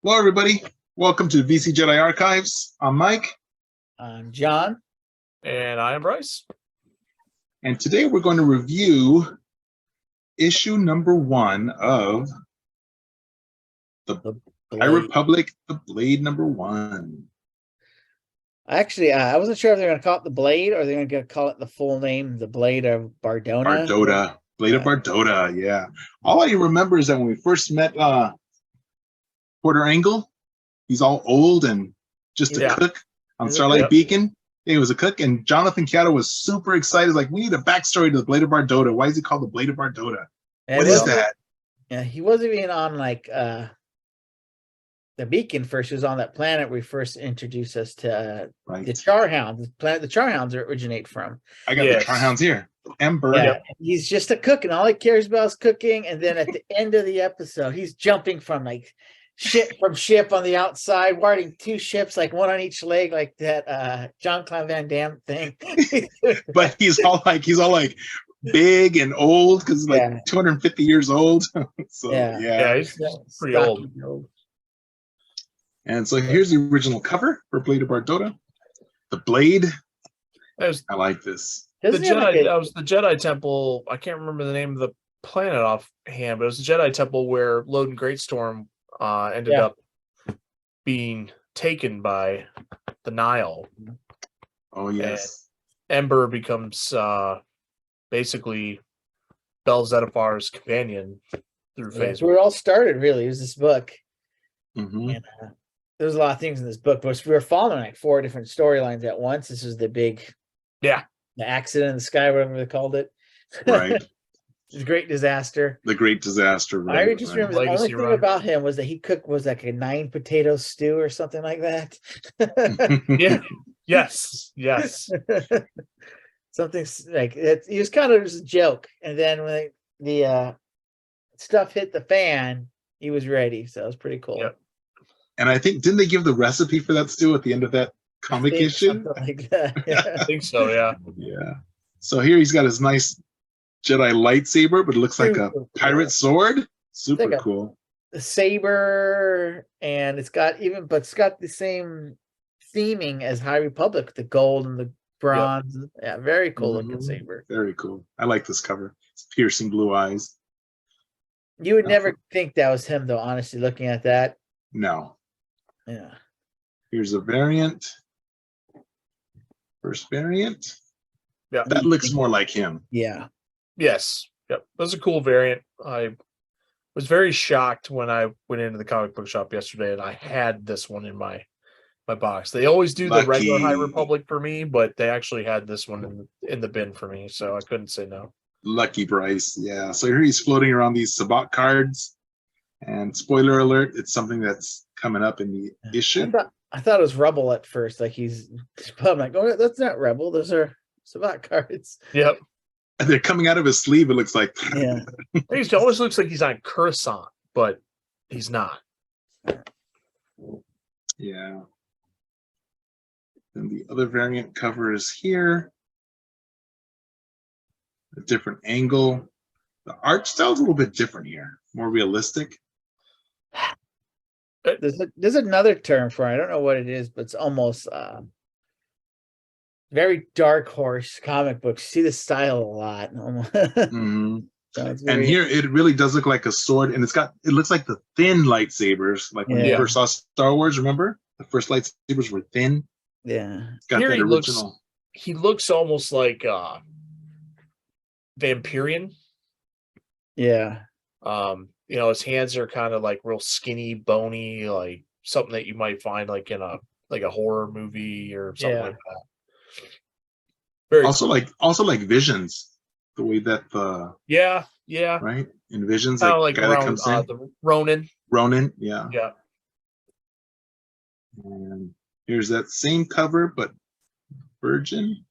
Hello, everybody. Welcome to VC Jedi Archives. I'm Mike, I'm John. And I am Bryce. and today we're going to review issue number 1 of the High Republic, The Blade number 1. Actually, I wasn't sure if they're going to call it The Blade or they're going to call it the full name, The Blade of Bardona. Bardota. Blade of Bardota, yeah. All I remember is that when we first met Porter Angle, he's all old and just a cook on Starlight Beacon. He was a cook, and Jonathan Chiato was super excited. Like, we need a backstory to the Blade of Bardota. Why is he called the Blade of Bardota? What is that? Yeah, he wasn't even on like the Beacon first. He was on that planet where he first introduced us to the Charhounds, the planet the Charhounds originate from. I got the Charhounds here. Ember. Yeah, he's just a cook, and all he cares about is cooking. And then at the end of the episode, he's jumping from like ship on the outside, riding 2 ships, like one on each leg, like that Jean-Claude Van Damme thing. But he's all like big and old because like 250 years old. So he's pretty old. And so here's the original cover for Blade of Bardota. The blade. I like this. That was the Jedi Temple. I can't remember the name of the planet offhand, but it was the Jedi Temple where Loden Greatstorm ended up being taken by the Nile. Oh yes. And Ember becomes basically Bel Zedifar's companion through phase. That's where it all started, really. It was this book. Mm-hmm. And there's a lot of things in this book, but we were following like 4 different storylines at once. This was the big, the accident in the sky, whatever they called it. Right. The Great Disaster. The Great Disaster. Right, I just remember the only thing about him was that he cooked was like a 9 potato stew or something like that. Yes. Something like it. He was kind of just a joke, and then when the stuff hit the fan, he was ready. So it was pretty cool. Yep. And I think, didn't they give the recipe for that stew at the end of that comic issue? Something like that. Yeah. I think so. Yeah. Yeah. So here he's got his nice Jedi lightsaber, but it looks like a pirate sword. Super like cool. A saber, and it's got the same theming as High Republic, the gold and the bronze. Yep. Yeah, very cool looking saber. Very cool. I like this cover. It's piercing blue eyes. You would never think that was him, though, honestly, looking at that. No. Yeah. Here's a variant. First variant. Yeah. That looks more like him. Yeah. Yes. Yep. That's a cool variant. I was very shocked when I went into the comic book shop yesterday and I had this one in my box. They always do the regular High Republic for me, but they actually had this one in the bin for me, so I couldn't say no. Lucky Bryce. Yeah. So here he's floating around these Sabbat cards. And spoiler alert, it's something that's coming up in the issue. I thought it was Rebel at first. Like I'm like, oh, that's not Rebel. Those are Sabbat cards. Yep. And they're coming out of his sleeve, it looks like. Yeah. He almost looks like he's on Coruscant, but he's not. Yeah. And the other variant cover is here. A different angle. The art style is a little bit different here. More realistic. There's another term for it. I don't know what it is, but it's almost very Dark Horse comic books. You see the style a lot. Mm-hmm. And here it really does look like a sword, and it looks like the thin lightsabers, like when you first saw Star Wars. Remember, the first lightsabers were thin. Yeah, it's got that original. He looks almost like Vampirian. Yeah. His hands are kind of like real skinny, bony, like something that you might find like in a horror movie or something like that. Very also like Visions, the way that the right in Visions, kind of like the Ronin, yeah. And here's that same cover, but Virgin.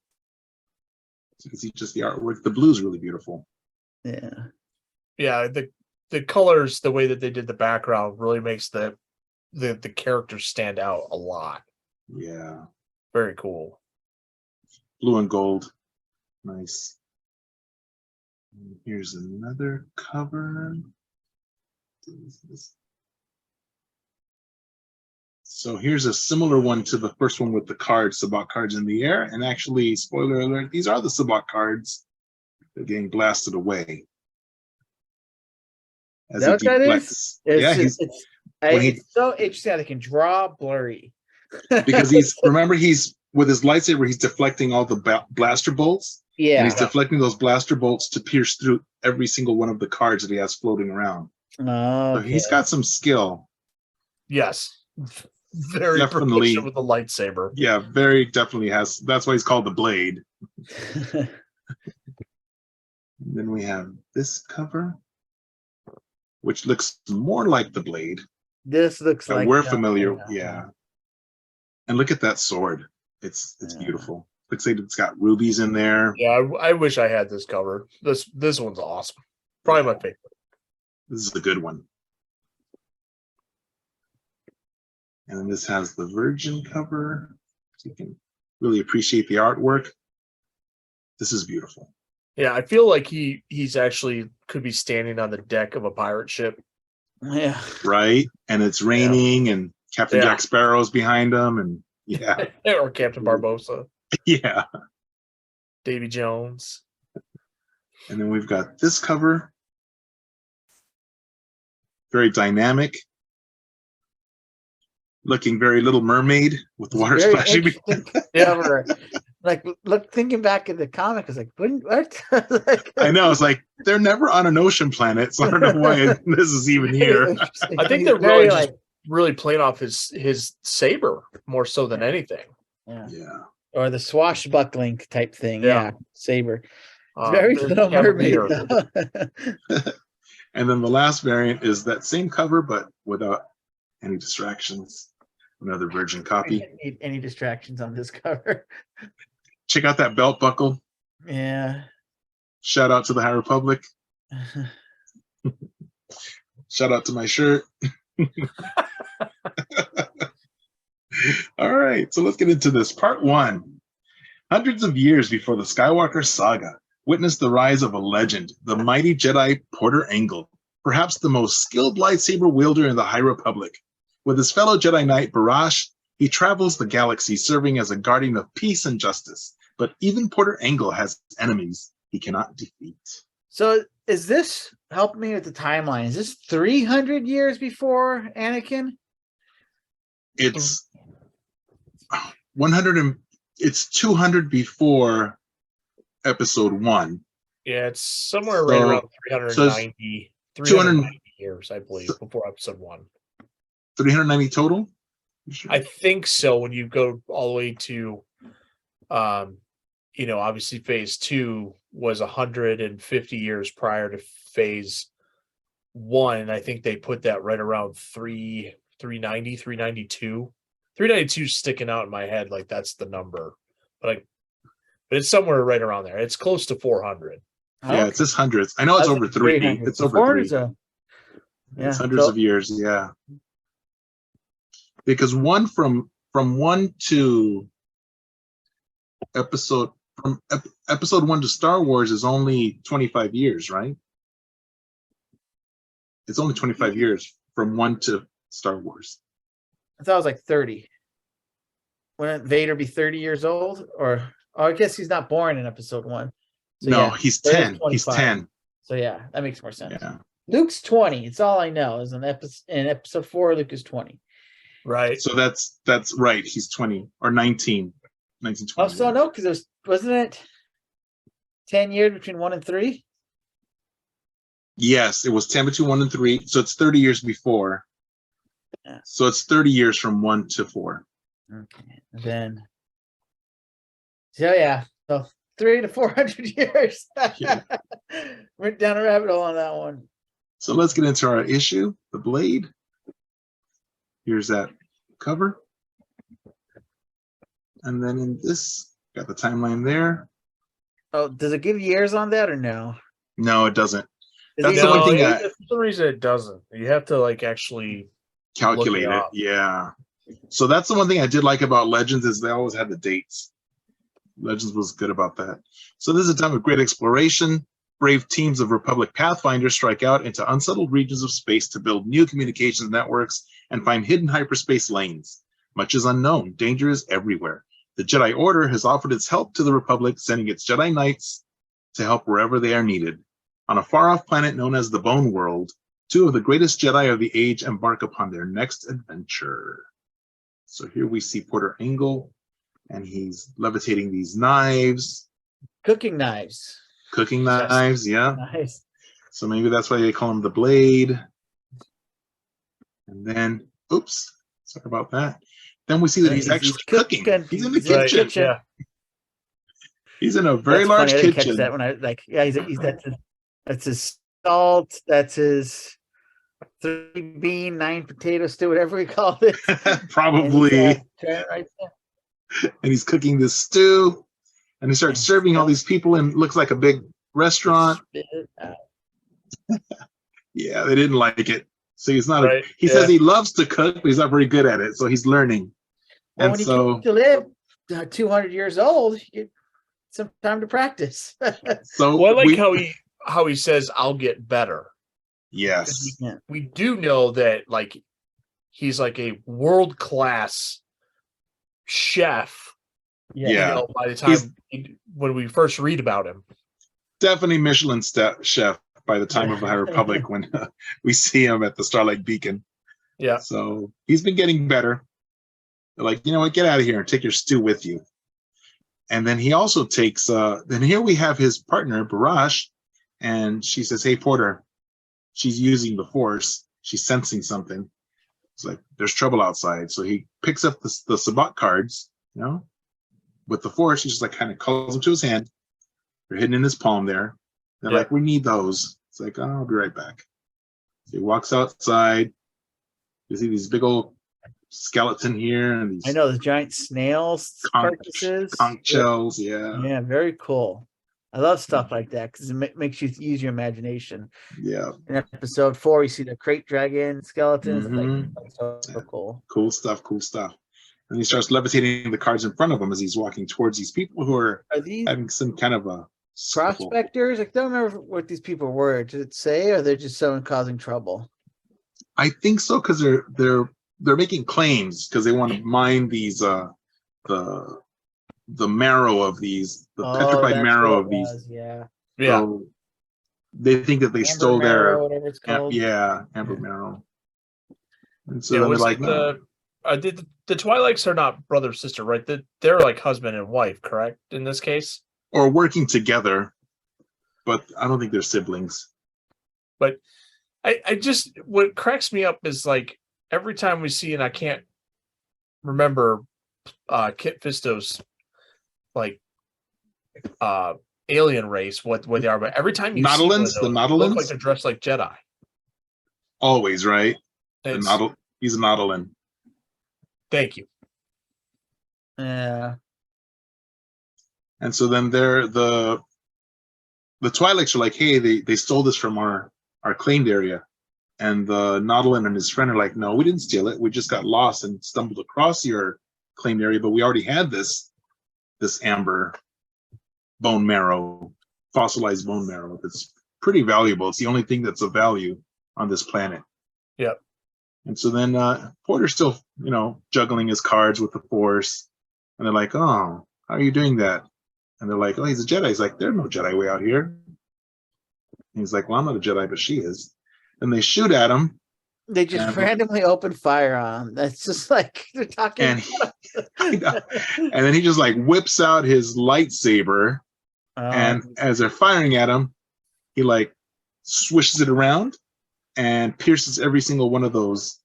So you can see just the artwork. The blue is really beautiful. Yeah. The colors, the way that they did the background, really makes the characters stand out a lot. Yeah. Very cool. Blue and gold. Nice. And here's another cover. So here's a similar one to the first one with the cards, Sabacc cards in the air. And actually, spoiler alert, these are the Sabacc cards. They're getting blasted away. As that he deflects. Yeah, it's so interesting how they can draw blurry. Because remember, he's with his lightsaber, he's deflecting all the blaster bolts. Yeah. And he's deflecting those blaster bolts to pierce through every single one of the cards that he has floating around. Oh, okay. So he's got some skill. Yes. Very Definitely proficient with the lightsaber. Yeah, very definitely has. That's why he's called the Blade. And then we have this cover, which looks more like the Blade. This looks like we're familiar. Yeah. And look at that sword. It's beautiful. Looks like it's got rubies in there. Yeah, I wish I had this cover. This one's awesome. Probably my favorite. This is a good one. And then this has the Virgin cover. So you can really appreciate the artwork. This is beautiful. Yeah, I feel like he's actually could be standing on the deck of a pirate ship. Yeah. Right? And it's raining and Captain Jack Sparrow's behind him and or Captain Barbossa. Yeah. Davy Jones. And then we've got this cover. Very dynamic. Looking very Little Mermaid with the water splashing. Cover. Like, thinking back at the comic, I was like, what? Like, I know. It's like they're never on an ocean planet, so I don't know why this is even here. I think they're really really playing off his saber more so than anything. Yeah. Yeah. Or the swashbuckling type thing. Yeah. Saber. Very Little Mermaid. And then the last variant is that same cover, but without any distractions. Another Virgin copy. I didn't need any distractions on this cover. Check out that belt buckle. Yeah. Shout out to the High Republic. Shout out to my shirt. All right, so let's get into this. Part 1. Hundreds of years before the Skywalker saga, witnessed the rise of a legend, the mighty Jedi Porter Engle, perhaps the most skilled lightsaber wielder in the High Republic. With his fellow Jedi Knight Barash, he travels the galaxy serving as a guardian of peace and justice. But even Porter Engle has enemies he cannot defeat. So is this, help me with the timeline, is this 300 years before Anakin? It's 200 before Episode 1. Yeah, it's somewhere right around 390 years, I believe, before Episode 1. 390 total? Sure? I think so. When you go all the way to, obviously Phase 2 was 150 years prior to Phase 1. I think they put that right around 390, 392. 392 is sticking out in my head like that's the number, but it's somewhere right around there. It's close to 400. Yeah, it's just hundreds. I know it's over 3. It's over 3. It's hundreds of years. Yeah. Because from 1 to episode 1 to Star Wars is only 25 years, right? It's only 25 years from 1 to Star Wars. I thought it was like 30. Wouldn't Vader be 30 years old? Or I guess he's not born in Episode 1. So no, he's 10. He's 10. So yeah, that makes more sense. Yeah. Luke's 20. It's all I know. Is in Episode 4, Luke is 20. Right. So that's right. He's 20 or 19. 19, 20. Oh, so no, because wasn't it 10 years between 1 and 3? Yes, it was 10 between 1 and 3. So it's 30 years before. Yeah. So it's 30 years from 1 to 4. Okay. And then so 300 to 400 years. Yeah. Went down a rabbit hole on that one. So let's get into our issue, The Blade. Here's that cover. And then in this, got the timeline there. Oh, does it give years on that or no? No, it doesn't. That's the one thing. For some reason, it doesn't. You have to actually calculate it. Yeah. So that's the one thing I did like about Legends is they always had the dates. Legends was good about that. So this is a time of great exploration. Brave teams of Republic Pathfinders strike out into unsettled regions of space to build new communications networks and find hidden hyperspace lanes. Much is unknown. Danger is everywhere. The Jedi Order has offered its help to the Republic, sending its Jedi Knights to help wherever they are needed. On a far-off planet known as the Bone World, 2 of the greatest Jedi of the age embark upon their next adventure. So here we see Porter Engle, and he's levitating these knives. Cooking knives. Cooking knives, yeah. Nice. So maybe that's why they call him the Blade. And then, oops, sorry about that. Then we see that he's actually cooking. He's in the kitchen. Yeah. He's in a very large funny. I didn't kitchen. catch that when that's his salt. That's his 3 bean, 9 potato stew, whatever we call it. Probably. And right there. And he's cooking this stew, and he starts serving all these people, and looks like a big restaurant. Yeah, they didn't like it. So he's not. Right. He says he loves to cook, but he's not very good at it. So he's learning. Well, and when so you live 200 years old, you get some time to practice. so well, I like how he says, "I'll get better." Yes, we do know that like he's like a world-class chef. Yeah. You know, by the time when we first read about him, definitely Michelin chef by the time of the High Republic when we see him at the Starlight Beacon. Yeah. So he's been getting better. They're like, you know what, get out of here and take your stew with you. And then he also takes, then here we have his partner, Barash, and she says, hey, Porter, she's using the Force. She's sensing something. It's like, there's trouble outside. So he picks up the Sabbat cards, you know, with the Force. He just like kind of calls them to his hand. They're hidden in his palm there. They're like, we need those. It's like, oh, I'll be right back. So he walks outside. You see these big old skeleton here, and these I know the giant snails carcasses, conch shells. Yeah, very cool. I love stuff like that because it makes you use your imagination. Yeah. In episode 4, you see the crate dragon skeletons. Like, so cool. Cool stuff. And he starts levitating the cards in front of him as he's walking towards these people who are these having some kind of a prospectors? I don't remember what these people were. Did it say, or they're just someone causing trouble? I think so, because they're making claims because they want to mine these the marrow of these, the petrified marrow of these. Yeah. So they think that they stole marrow, their whatever it's called. amber marrow. And so they're like, no. The Twilights are not brother sister, right? They're like husband and wife, correct? In this case, or working together, but I don't think they're siblings. But I just, what cracks me up is like every time we see, and I can't remember Kit Fisto's like alien race, what they are, but every time you see one of those, the Nautilans look like they're dressed like Jedi. Always, right? He's a Nautilin. Thank you. Yeah. And so then the Twi'leks are like, hey, they stole this from our claimed area. And the Nautilin and his friend are like, no, we didn't steal it. We just got lost and stumbled across your claimed area, but we already had this amber bone marrow, fossilized bone marrow. That's pretty valuable. It's the only thing that's of value on this planet. Yep. And so then Porter's still, juggling his cards with the Force. And they're like, oh, how are you doing that? And they're like, oh, he's a Jedi. He's like, there's no Jedi way out here. And he's like, well, I'm not a Jedi, but she is. And they shoot at him. They just randomly open fire on him. That's just like they're talking. And then he just like whips out his lightsaber. And as they're firing at him, he like swishes it around and pierces every single one of those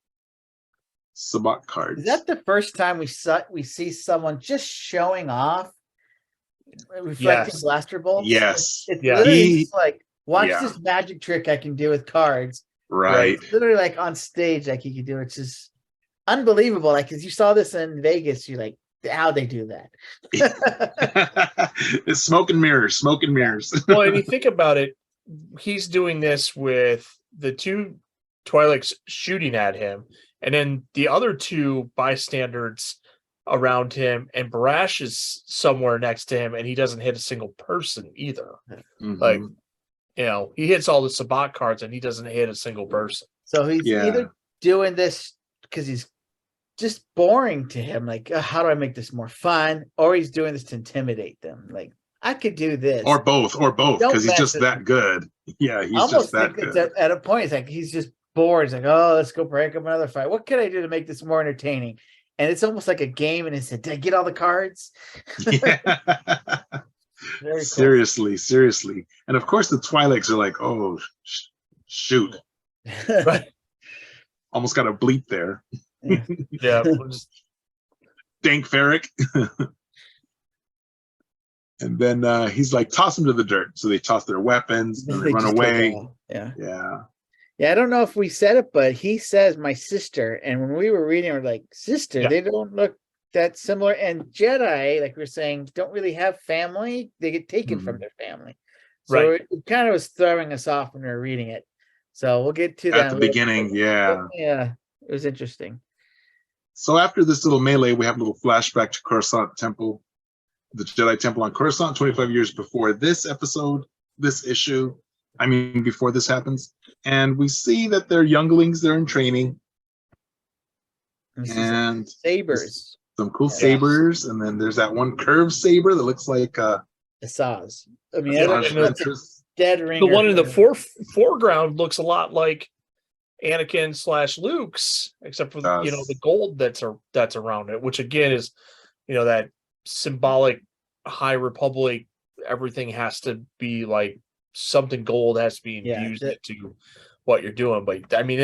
Sabbat cards. Is that the first time we see someone just showing off reflecting blaster bolts? Yes. It's literally just like, watch this magic trick I can do with cards. Right. It's literally like on stage, like he could do it. It's just unbelievable. Like, because you saw this in Vegas, you're like, how'd they do that? It's smoke and mirrors. Well, and you think about it, he's doing this with the 2 Twi'leks shooting at him, and then the other 2 bystanders around him, and Barash is somewhere next to him, and he doesn't hit a single person either. Mm-hmm. Like, he hits all the Sabbat cards, and he doesn't hit a single person. So he's either doing this because he's just boring to him. Like, how do I make this more fun? Or he's doing this to intimidate them. Like, I could do this. Or both, Don't because he's mess just with that me. good. Yeah, I he's almost just that think it's good. at a point, it's like he's just bored. He's like, oh, let's go break up another fight. What can I do to make this more entertaining? And it's almost like a game in his head. Did I get all the cards? Yeah. Very Seriously. And of course the Twi'leks are like, oh, shoot. cool. Right. Almost got a bleep there. Yeah. Dank Ferric. And then he's like, toss them to the dirt. So they toss their weapons and they run just take away. off. Yeah. Yeah. I don't know if we said it, but he says my sister. And when we were reading, we're like, sister, Yeah. they don't look that similar. And Jedi, like we're saying, don't really have family. They get taken from their family. So it kind of was throwing us off when we were reading it. So we'll get to that at the beginning. Yeah. Yeah. It was interesting. So after this little melee, we have a little flashback to Coruscant Temple, the Jedi Temple on Coruscant, 25 years before this episode, this issue. I mean, before this happens. And we see that they're younglings, they're in training. And sabers. Some cool sabers. And then there's that one curved saber that looks like a Saz. I mean, dead ring. The one in the foreground looks a lot like Anakin / Luke's, except for the gold that's around it, which again is that symbolic High Republic. Everything has to be like something gold has to be infused into what you're doing. But I mean,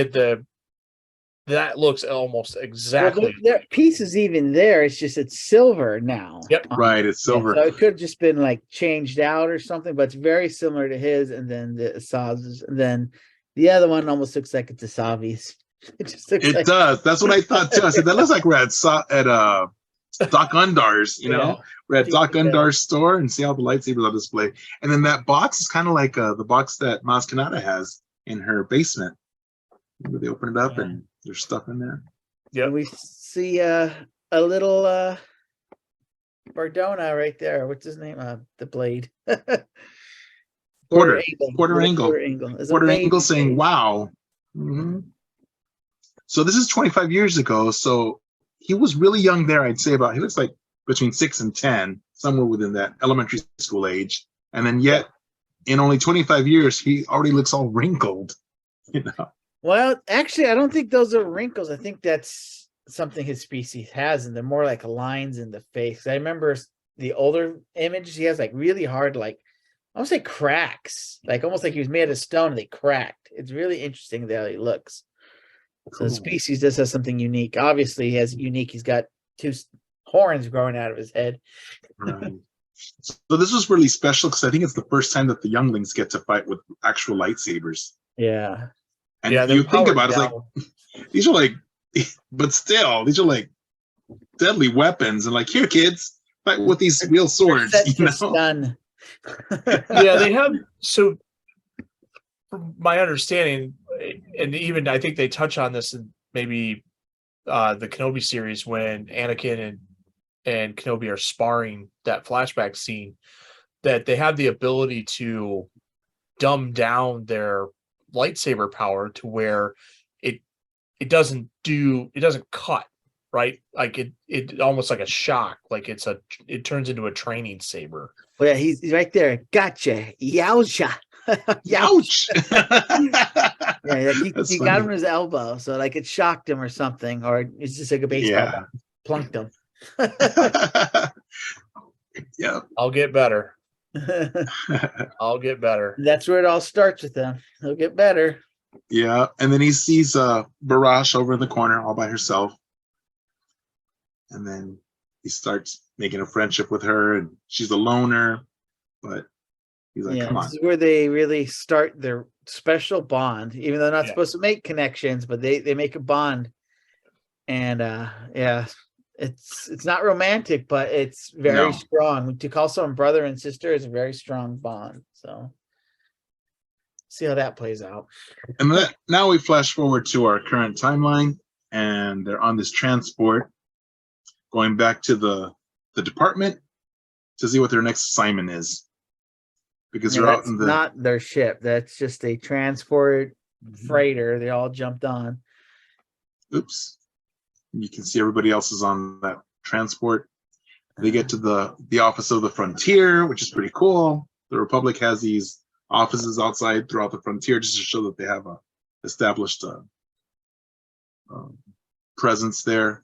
that looks almost exactly. Well, the piece is even there. It's just it's silver now. Yep, right. It's silver. So it could have just been like changed out or something, but it's very similar to his. And then the Asaz's, and then the other one almost looks like it's a Savi's. It just looks. It does. That's what I thought too. I said that looks like we're at Doc Undar's. We're at Doc Undar's store and see all the lightsabers on display. And then that box is kind of like the box that Maz Kanata has in her basement. Remember they open it up and there's stuff in there. Yeah, we see a little Bardona right there. What's his name? The blade. Porter Angle saying, "Wow." Mm-hmm. So this is 25 years ago. So he was really young there. I'd say he looks like between 6 and 10, somewhere within that elementary school age. And then yet, in only 25 years, he already looks all wrinkled. Well, actually, I don't think those are wrinkles. I think that's something his species has, and they're more like lines in the face. I remember the older images he has like really hard, like I would say cracks, like almost like he was made of stone and they cracked. It's really interesting how he looks. So the species does have something unique. Obviously, he's got 2 horns growing out of his head. Right. So this was really special because I think it's the first time that the younglings get to fight with actual lightsabers. Yeah. And you think about it, it's like these are like, but still, these are like deadly weapons. And like, here, kids, fight with these real swords. Done. Yeah, they have. So, from my understanding, and even I think they touch on this in maybe the Kenobi series when Anakin and Kenobi are sparring, that flashback scene, that they have the ability to dumb down their lightsaber power to where it doesn't cut, right? Like it almost like a shock, like it turns into a training saber. Well, yeah, he's right there. Gotcha. Yowcha. Ouch. Yeah, he got him in his elbow, so like it shocked him or something, or it's just like a baseball bat. Plunked him. Yeah. I'll get better. I'll get better. That's where it all starts with them. He'll get better. Yeah, and then he sees Barash over in the corner all by herself, and then he starts making a friendship with her, and she's a loner, but he's like, "Come on." This is where they really start their special bond, even though they're not supposed to make connections, but they make a bond, and it's not romantic, but it's very strong. To call someone brother and sister is a very strong bond. So see how that plays out. And now we flash forward to our current timeline, and they're on this transport going back to the department to see what their next assignment is, because they're out in the not their ship. That's just a transport freighter. They all jumped on. Oops. You can see everybody else is on that transport. They get to the office of the Frontier, which is pretty cool. The Republic has these offices outside throughout the Frontier just to show that they have a established presence there.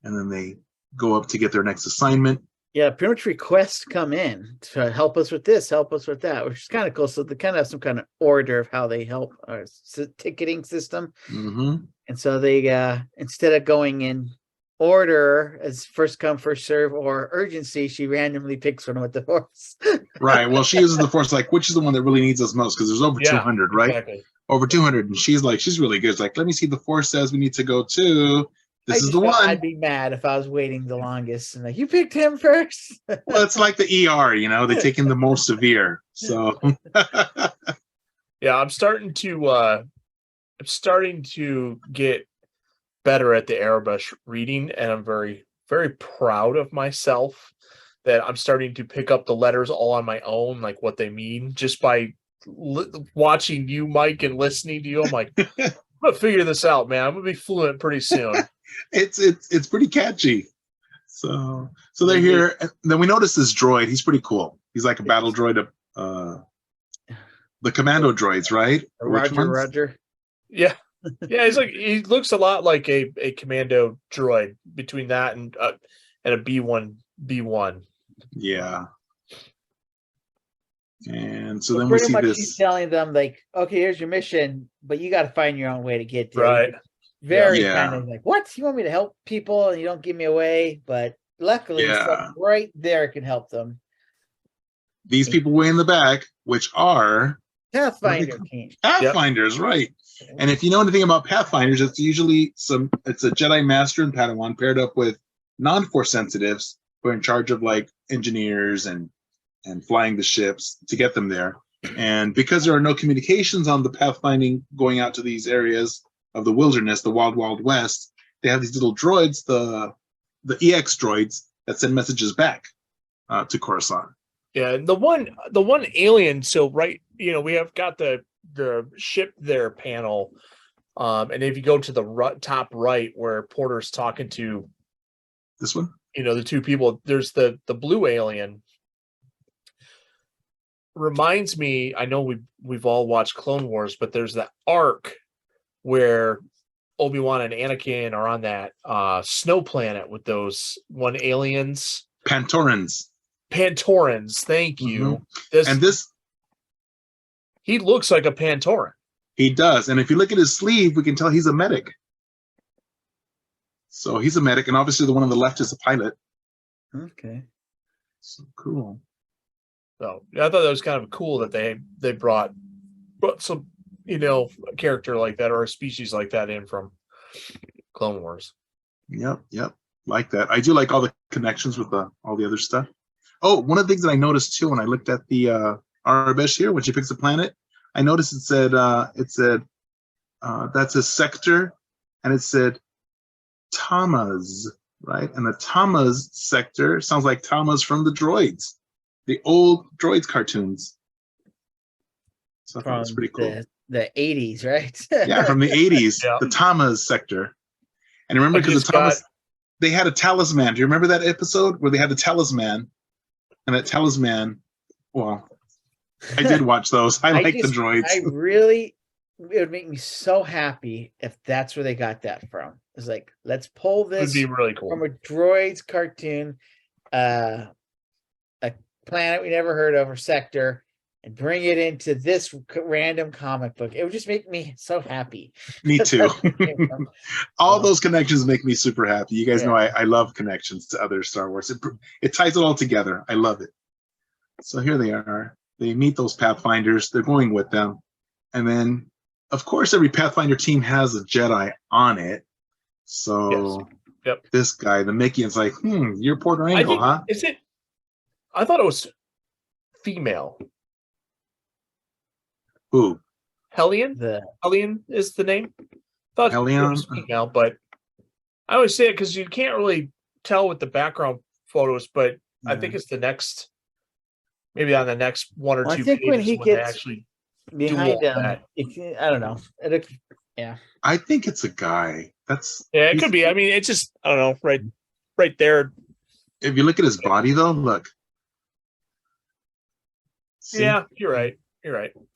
And then they go up to get their next assignment. Yeah, pretty much requests come in to help us with this, help us with that, which is kind of cool. So they kind of have some kind of order of how they help our ticketing system. Mm-hmm. And so they, instead of going in order as first come, first serve or urgency, she randomly picks one with the Force. Right. Well, she uses the Force, like, which is the one that really needs us most? Because there's over 200, right? Exactly. Over 200. And she's really good. It's like, let me see, the Force says we need to go to. This is the one. I'd be mad if I was waiting the longest and like, you picked him first. Well, it's like the ER, they take in the most severe. So yeah, I'm starting to get better at the Arabic reading, and I'm very, very proud of myself that I'm starting to pick up the letters all on my own, like what they mean, just by watching you, Mike, and listening to you. I'm like, I'm gonna figure this out, man. I'm gonna be fluent pretty soon. It's pretty catchy. So they're here. And then we notice this droid. He's pretty cool. He's like a battle droid of the commando droids, right? Roger. Yeah. Yeah, he looks a lot like a commando droid between that and a B1. Yeah. And so then we pretty see much this. He's telling them like, okay, here's your mission, but you got to find your own way to get there. Right. Very kind of like, what? You want me to help people and you don't give me away? But luckily, someone right there can help them. These people way in the back, which are Pathfinders, right? And if you know anything about Pathfinders, it's usually it's a Jedi Master and Padawan paired up with non-Force sensitives who are in charge of like engineers and flying the ships to get them there. And because there are no communications on the pathfinding going out to these areas of the wilderness, the wild, wild west, they have these little droids, the EX droids that send messages back to Coruscant. Yeah, the one alien. So we have got the ship there panel, and if you go to the top right where Porter's talking to this one, the two people, there's the blue alien. Reminds me, I know we've all watched Clone Wars, but there's that arc where Obi-Wan and Anakin are on that snow planet with those one aliens. Pantorans, thank you. He looks like a Pantoran. He does. And if you look at his sleeve, we can tell he's a medic. So he's a medic, and obviously the one on the left is a pilot. Okay. So cool. So I thought that was kind of cool that they brought some a character like that or a species like that in from Clone Wars. Yep. Like that. I do like all the connections with all the other stuff. Oh, one of the things that I noticed too when I looked at the Arabesh here, when she picks a planet, I noticed it said that's a sector, and it said Tamas, right? And the Tamas sector sounds like Tamas from the droids, the old droids cartoons. So I thought that's pretty cool. The 80s, right? Yeah, from the 80s, the Tamas sector. And remember, because the Tamas, they had a talisman. Do you remember that episode where they had the talisman? And that talisman, well, I did watch those. I like the droids. It would make me so happy if that's where they got that from. It's like, let's pull this would be really cool from a droids cartoon, a planet we never heard of or sector, and bring it into this random comic book. It would just make me so happy. Me too. All those connections make me super happy. You guys know I love connections to other Star Wars. It ties it all together. I love it. So here they are. They meet those Pathfinders. They're going with them. And then, of course, every Pathfinder team has a Jedi on it. So this guy, the Mickey, is like, you're Porter Angle, huh? Is it? I thought it was female. Who? Hellion? Hellion is the name? I thought Hellion? It was female, but I always say it because you can't really tell with the background photos, but I think it's maybe on the next one or two pages. I think when he gets actually behind him, I don't know. I think it's a guy. it could be. I mean, it's just I don't know, right there. If you look at his body, though, look. See? Yeah, you're right.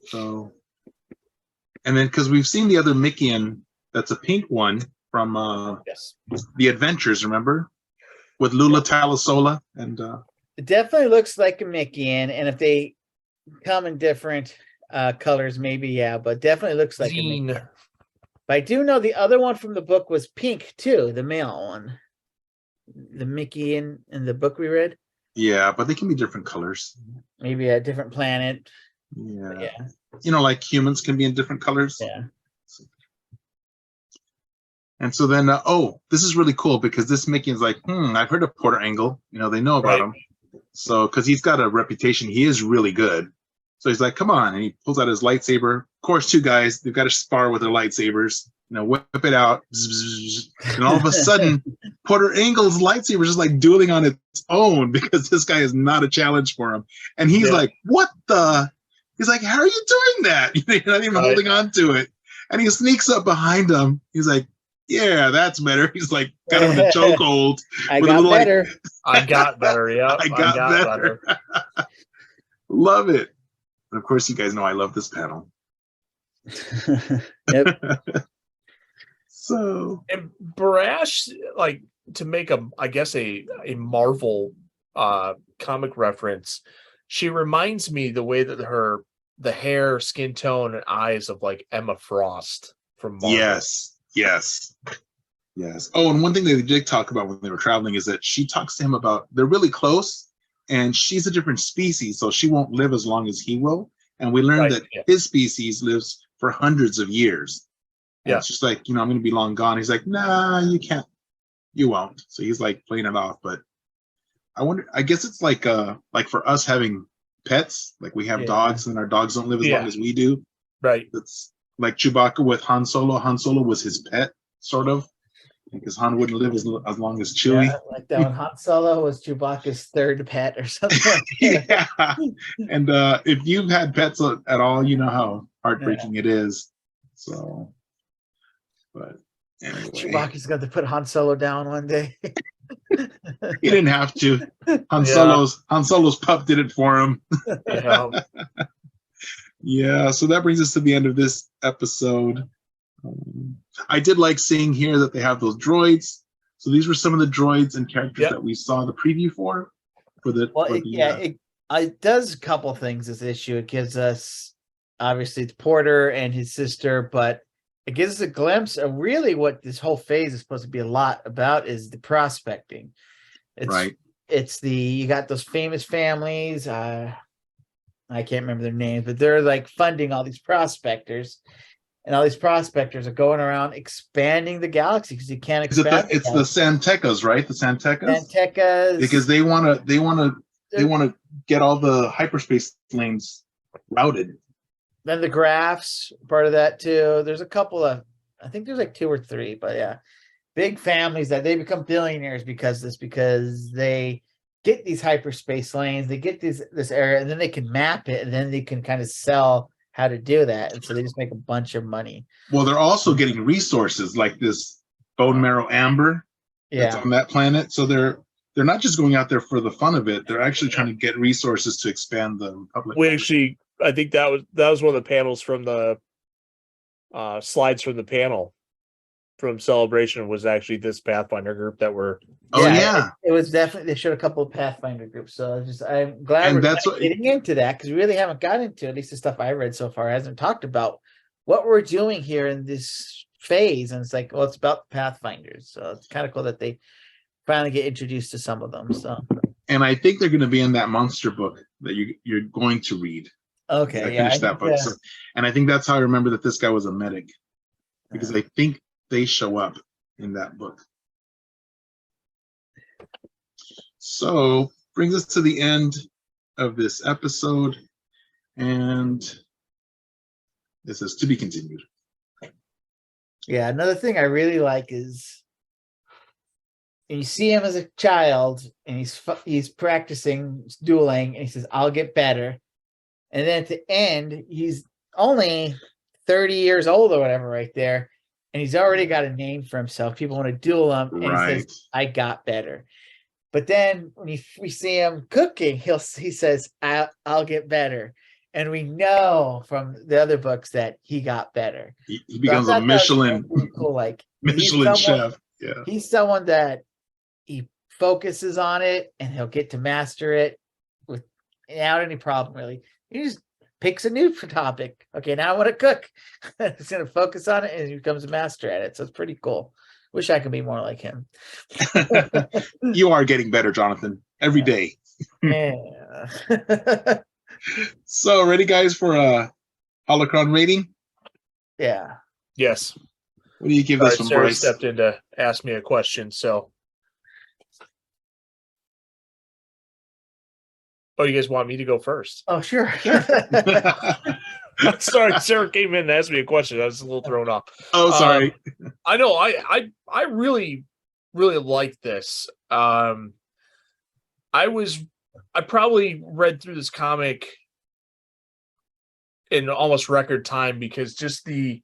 So, and then because we've seen the other Mickey, that's a pink one from Yes. The Adventures, remember? With Lula Talasola and it definitely looks like a Mickey, and if they come in different colors, maybe, yeah, but definitely looks like a Mickey. But I do know the other one from the book was pink too, the male one. The Mickey in the book we read. Yeah, but they can be different colors. Maybe a different planet. Yeah. You know, like humans can be in different colors. Yeah. And so then, this is really cool because this Mickey is like, I've heard of Porter Engle. You know, they know about him. So, because he's got a reputation, he is really good. So he's like, come on. And he pulls out his lightsaber. Of course, two guys, they've got to spar with their lightsabers. You know, whip it out. And all of a sudden, Porter Engle's lightsaber is just like dueling on its own because this guy is not a challenge for him. And he's like, what the? He's like, how are you doing that? You're not even holding on to it. And he sneaks up behind him. He's like, yeah, that's better. He's like, got him in a chokehold. I got better. I got better. Yeah, I got better. Love it. And of course, you guys know I love this panel. Yep. So, and Barash, like to make a Marvel comic reference, she reminds me the way that the hair, skin tone, and eyes of like Emma Frost from Marvel. Yes. Oh, and one thing they did talk about when they were traveling is that she talks to him about they're really close, and she's a different species, so she won't live as long as he will. And we learned that his species lives for hundreds of years. And it's just like, I'm going to be long gone. He's like, nah, you can't. You won't. So he's like playing it off. But I guess it's like for us having pets, like we have dogs and our dogs don't live as long as we do. Right. It's like Chewbacca with Han Solo. Han Solo was his pet, sort of, because Han wouldn't live as long as Chewie. Yeah, like that one. Han Solo was Chewbacca's third pet or something like that. Yeah. And if you've had pets at all, you know how heartbreaking it is. So, but anyway. Chewbacca's got to put Han Solo down one day. He didn't have to. Han Solo's pup did it for him. Yeah, so that brings us to the end of this episode. I did like seeing here that they have those droids. So these were some of the droids and characters that we saw the preview for. It does a couple things, this issue. It gives us, obviously, it's Porter and his sister, but it gives us a glimpse of really what this whole phase is supposed to be a lot about, is the prospecting. It's you got those famous families. I can't remember their names, but they're like funding all these prospectors, and all these prospectors are going around expanding the galaxy because you can't expand. It's the Santecas, right? The Santecas. Santecas, because they want to get all the hyperspace lanes routed. Then the Graphs, part of that too. There's a couple of, I think there's like 2 or 3, but yeah, big families that they become billionaires because they get these hyperspace lanes, they get this area, and then they can map it, and then they can kind of sell how to do that, and so they just make a bunch of money. Well, they're also getting resources like this bone marrow amber that's on that planet. So they're not just going out there for the fun of it. They're actually trying to get resources to expand the Republic. I think that was one of the panels from the slides from the panel from Celebration was actually this Pathfinder group that were. It was definitely, they showed a couple of Pathfinder groups. So I'm glad we're getting into that, because we really haven't gotten into, at least the stuff I read so far hasn't talked about what we're doing here in this phase. And it's like, well, it's about Pathfinders. So it's kind of cool that they finally get introduced to some of them. So, and I think they're going to be in that monster book that you're going to read. Okay, I finished that book. So, and I think that's how I remember that this guy was a medic, because I think they show up in that book. So brings us to the end of this episode, and this is to be continued. Yeah, another thing I really like is you see him as a child, and he's practicing dueling, and he says, "I'll get better." And then at the end, he's only 30 years old or whatever right there. and he's already got a name for himself. People want to duel him, and he says, "I got better." But then when we see him cooking, he says, "I'll get better," and we know from the other books that he got better. He becomes a Michelin cool. Like Michelin chef. Yeah, he's someone that he focuses on it, and he'll get to master it without any problem. Really, he just picks a new topic. Okay, now I want to cook. He's going to focus on it, and he becomes a master at it. So it's pretty cool. Wish I could be more like him. You are getting better, Jonathan, every day. Yeah. So, ready, guys, for a Holocron rating? Yeah. Yes. What do you give this one, Sarah Bryce? stepped in to ask me a question, so. Oh, you guys want me to go first? Oh, sure. Sorry, Sarah came in and asked me a question. I was a little thrown off. Oh, sorry. I know. I really, really like this. I probably read through this comic in almost record time, because just the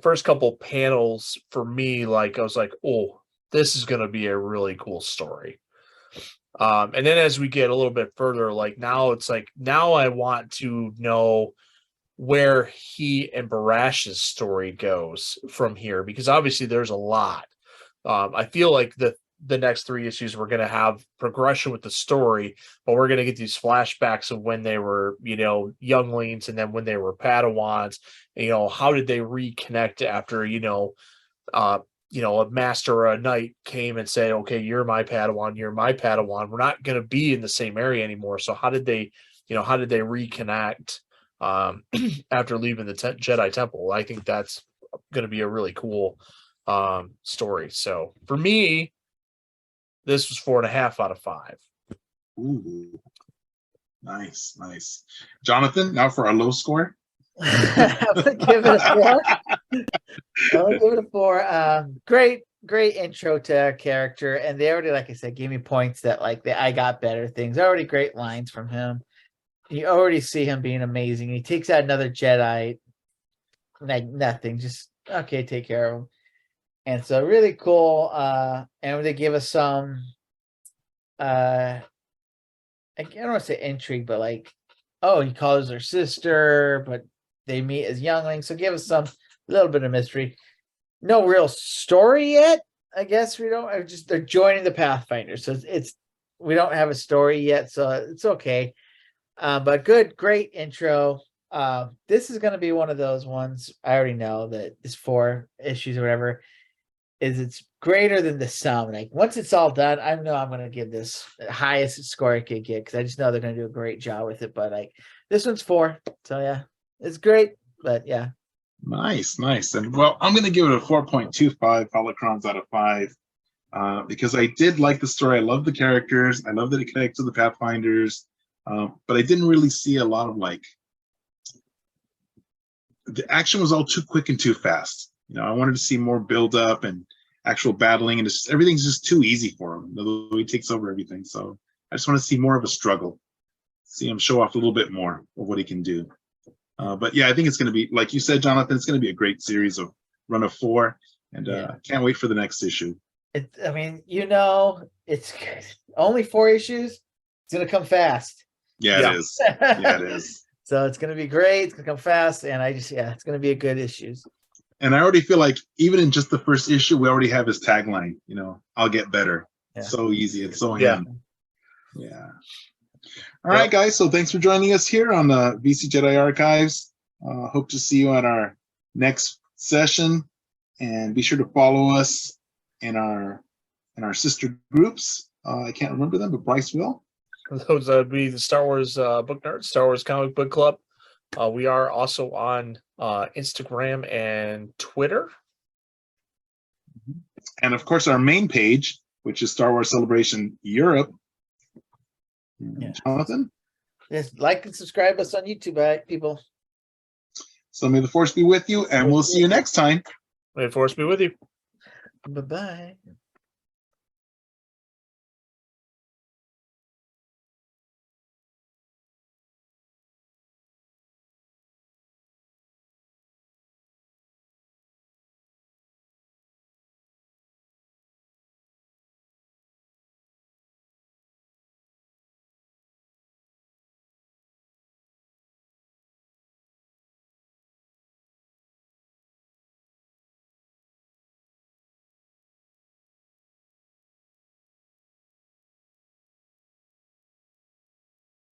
first couple panels for me, like I was like, oh, this is going to be a really cool story. And then as we get a little bit further, like now it's like, now I want to know where he and Barash's story goes from here, because obviously there's a lot. I feel like the next 3 issues we're going to have progression with the story, but we're going to get these flashbacks of when they were, younglings, and then when they were Padawans. How did they reconnect after, a master or a knight came and said, okay, you're my Padawan, we're not going to be in the same area anymore. So how did they reconnect after leaving the Jedi Temple? I think that's going to be a really cool story. So for me, this was 4.5 out of 5. Ooh, nice. Jonathan, now for our low score. I'm gonna give it a 4. Great intro to a character, and they already, like I said, gave me points that I got better things. Already great lines from him. You already see him being amazing. He takes out another Jedi, like nothing, just okay, take care of him. And so really cool. And they give us some I don't want to say intrigue, but he calls her sister, but they meet as younglings. So give us a little bit of mystery. No real story yet. I guess we don't. They're joining the Pathfinder, so we don't have a story yet, so it's okay. But great intro. This is going to be one of those ones. I already know that it's 4 issues or whatever. It's greater than the sum. Like once it's all done, I know I'm going to give this the highest score I could get, because I just know they're going to do a great job with it. But this one's 4, so yeah, it's great. But yeah, nice. And well, I'm going to give it a 4.25 holocrons out of 5 because I did like the story. I love the characters. I love that it connects to the Pathfinders, but I didn't really see a lot of the action was all too quick and too fast. I wanted to see more build up and actual battling, and everything's just too easy for him. The way he takes over everything. So I just want to see more of a struggle, see him show off a little bit more of what he can do. But yeah, I think it's going to be, like you said, Jonathan, it's going to be a great series of run of 4, and can't wait for the next issue. It's only 4 issues. It's going to come fast. Yeah, it is. Yeah, it is. So it's going to be great. It's going to come fast, and it's going to be a good issues. And I already feel like even in just the first issue, we already have his tagline, I'll get better. Yeah. So easy. It's so him. Yeah. All right, guys. So thanks for joining us here on the VC Jedi Archives. Hope to see you at our next session. And be sure to follow us in our sister groups. I can't remember them, but Bryce will. Those would be the Star Wars Book Nerds, Star Wars Comic Book Club. We are also on Instagram and Twitter. And of course, our main page, which is Star Wars Celebration Europe. Yeah. Jonathan? Yes, like and subscribe us on YouTube, people. So may the Force be with you, and we'll see you next time. May the Force be with you. Bye-bye.